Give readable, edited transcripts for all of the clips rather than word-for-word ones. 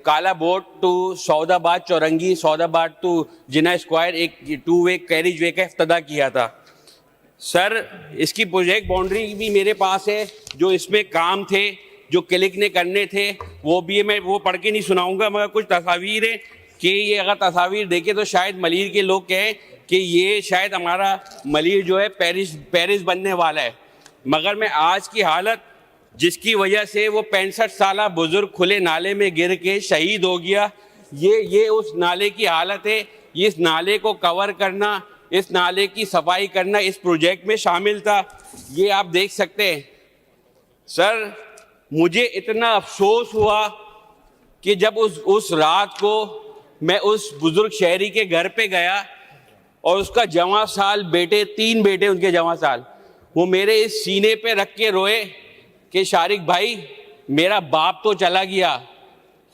कालाबोट to सौदाबाद Chaurangi, सौदाबाद to Jinnah square एक 2 वे carriage वे का इफ्तिताह किया था। सर इसकी प्रोजेक्ट बाउंड्री भी मेरे पास है, जो इसमें काम थे, जो क्लिक ने करने थे, वो भी मैं वो पढ़ के नहीं सुनाऊंगा, मगर कुछ तस्वीर है कि ये अगर तस्वीर देखे तो शायद मलिर के लोग कहें कि ये शायद हमारा मलिर जो है पेरिस बनने वाला है। मगर मैं आज की हालत जिसकी वजह से वो 65 साल बुजुर्ग खुले नाले में गिर के शहीद हो गया, ये उस नाले की हालत है। इस नाले को कवर करना, इस नाले की सफाई करना इस प्रोजेक्ट में शामिल था। ये आप देख सकते हैं। सर मुझे इतना अफसोस हुआ कि जब उस रात को मैं उस बुजुर्ग शहरी के घर पे गया और उसका जवां साल बेटे, 3 बेटे उनके जवां साल, वो मेरे इस सीने पे रख के रोए कि शारिक भाई मेरा बाप तो चला गया,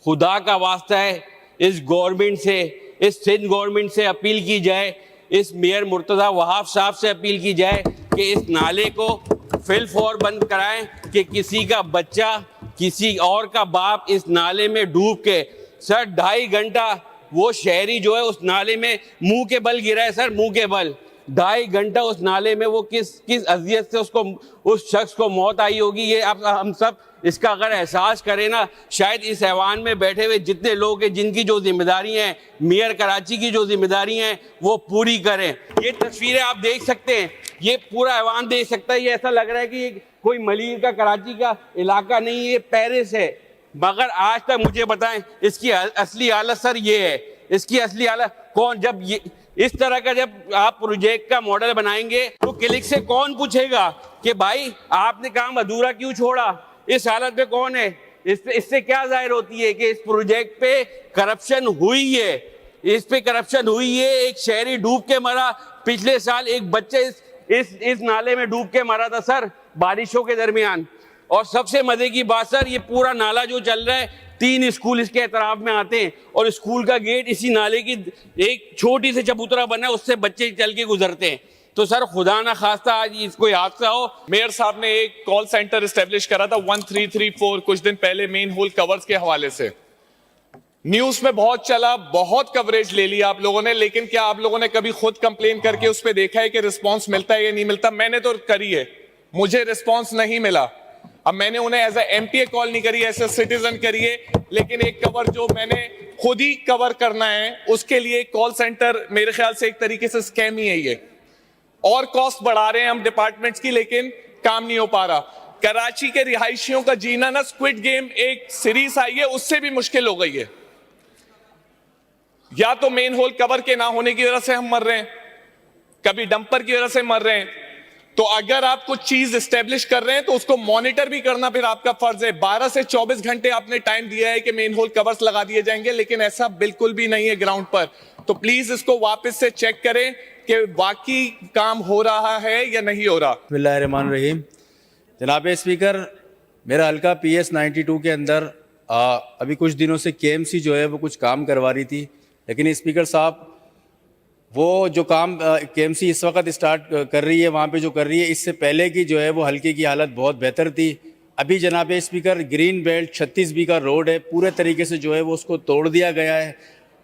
खुदा का वास्ता है इस गवर्नमेंट से, इस सिंध गवर्नमेंट से अपील की जाए, इस मेयर मुर्तज़ा वहाब साहब से अपील की जाए कि इस नाले को फिल फॉर बंद कराएं कि किसी का बच्चा, किसी और का बाप इस नाले में डूब के, सर 2.5 घंटा वो शहरी जो है उस नाले में मुंह के बल गिरा है। सर मुंह के बल 2.5 घंटा उस नाले में वो किस अजियत से उसको, उस शख्स को मौत आई होगी। ये आप हम सब इसका अगर एहसास करें ना, शायद इस ऐवान में बैठे हुए जितने लोग हैं जिनकी जो जिम्मेदारी हैं, मेयर कराची की जो जिम्मेदारी हैं, वो पूरी करें। ये तस्वीरें आप देख सकते हैं, ये पूरा ऐवान देख सकता है। ये ऐसा लग रहा है कि ये कोई मलिर का कराची का इलाका नहीं, ये पेरिस है। मगर आज तक मुझे बताएं इसकी असली हालत सर ये है, इसकी असली हालत कौन, जब ये इस तरह का जब आप प्रोजेक्ट का मॉडल बनाएंगे तो क्लिक से कौन पूछेगा कि भाई आपने काम अधूरा क्यों छोड़ा? इस हालत में कौन है? इससे क्या जाहिर होती है कि इस प्रोजेक्ट पे करप्शन हुई है, इस पे करप्शन हुई है। एक शहरी डूब के मरा, पिछले साल एक बच्चे इस नाले में डूब के मरा था सर, बारिशों के दरमियान। और सबसे मजे की बात सर, ये पूरा नाला जो चल रहा है, 3 स्कूल इसके एतराफ में आते हैं और स्कूल का गेट इसी नाले की एक छोटी सी चबूतरा बना है, उससे बच्चे चल के गुजरते हैं। तो सर खुदा ना खास्ता आज इसको हादसा हो। मेयर साहब ने एक कॉल सेंटर एस्टेब्लिश करा था 1334 कुछ दिन पहले मेन होल कवर्स के हवाले से। न्यूज में बहुत चला, बहुत कवरेज ले लिया आप लोगों ने, लेकिन क्या आप लोगों ने कभी खुद कंप्लेन करके उस पर देखा है कि रिस्पॉन्स मिलता है या नहीं मिलता? मैंने तो करी है, मुझे रिस्पॉन्स नहीं मिला। अब मैंने उन्हें एज ए एमपीए कॉल नहीं करी, एज ए सिटीजन करिए, लेकिन एक कवर जो मैंने खुद ही कवर करना है उसके लिए कॉल सेंटर मेरे ख्याल से एक तरीके से स्कैम ही है ये। और कॉस्ट बढ़ा रहे हैं हम डिपार्टमेंट्स की, लेकिन काम नहीं हो पा रहा। कराची के रिहायशियों का जीना ना, स्क्विड गेम एक सीरीज आई है उससे भी मुश्किल हो गई है। या तो मेन होल कवर के ना होने की वजह से हम मर रहे हैं, कभी डंपर की वजह से मर रहे हैं। तो अगर आप कुछ चीज एस्टेब्लिश कर रहे हैं तो उसको मॉनिटर भी करना फिर आपका फर्ज है। 12 से 24 घंटे आपने टाइम दिया है कि मेन होल कवर्स लगा दिए जाएंगे, लेकिन ऐसा बिल्कुल भी नहीं है ग्राउंड पर। तो प्लीज इसको वापस से चेक करें कि वाकई काम हो रहा है या नहीं हो रहा। बिस्मिल्लाहिर्रहमानिर्रहीम। जनाब स्पीकर, मेरा हल्का PS 92 के अंदर अभी कुछ दिनों से KMC जो है वो कुछ काम करवा रही थी, लेकिन स्पीकर साहब वो जो काम KMC इस वक्त स्टार्ट कर रही है, वहाँ पे जो कर रही है, इससे पहले की जो है वो हल्के की हालत बहुत बेहतर थी। अभी जनाब स्पीकर ग्रीन बेल्ट 36B का रोड है, पूरे तरीके से जो है वो उसको तोड़ दिया गया है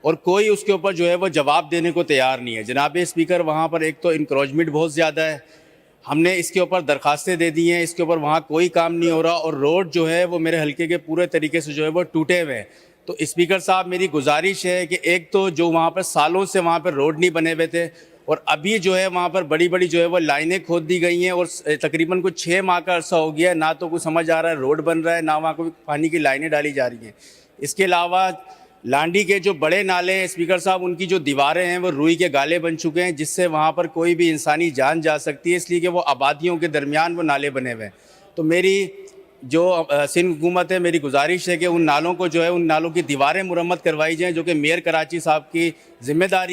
और कोई उसके ऊपर जो है वो जवाब देने को तैयार नहीं है। जनाब स्पीकर, वहाँ पर एक तो इंक्रोचमेंट बहुत ज़्यादा है, हमने इसके ऊपर दरखास्तें दे दी हैं, इसके ऊपर वहाँ कोई काम नहीं हो रहा और रोड जो है वो मेरे हल्के के पूरे तरीके से जो है वो टूटे हुए हैं। तो स्पीकर साहब, मेरी गुजारिश है कि एक तो जो वहाँ पर सालों से वहाँ पर रोड नहीं बने हुए थे और अभी जो है वहाँ पर बड़ी बड़ी जो है वो लाइनें खोद दी गई हैं और तकरीबन कुछ 6 माह का अरसा हो गया है, ना तो कुछ समझ आ रहा है रोड बन रहा है, ना वहाँ कोई पानी की लाइनें डाली जा रही हैं। इसके अलावा लांडी के जो बड़े नाले हैं स्पीकर साहब, उनकी जो दीवारें हैं वो रुई के गाले बन चुके हैं, जिससे वहाँ पर कोई भी इंसानी जान जा सकती है, इसलिए कि वो आबादियों के दरमियान वो नाले बने हुए हैं। तो मेरी जो सिंध हुकूमत है, मेरी गुजारिश है कि उन नालों को जो है, उन नालों की दीवारें मुरम्मत करवाई जाएँ, जो कि मेयर कराची साहब की जिम्मेदारी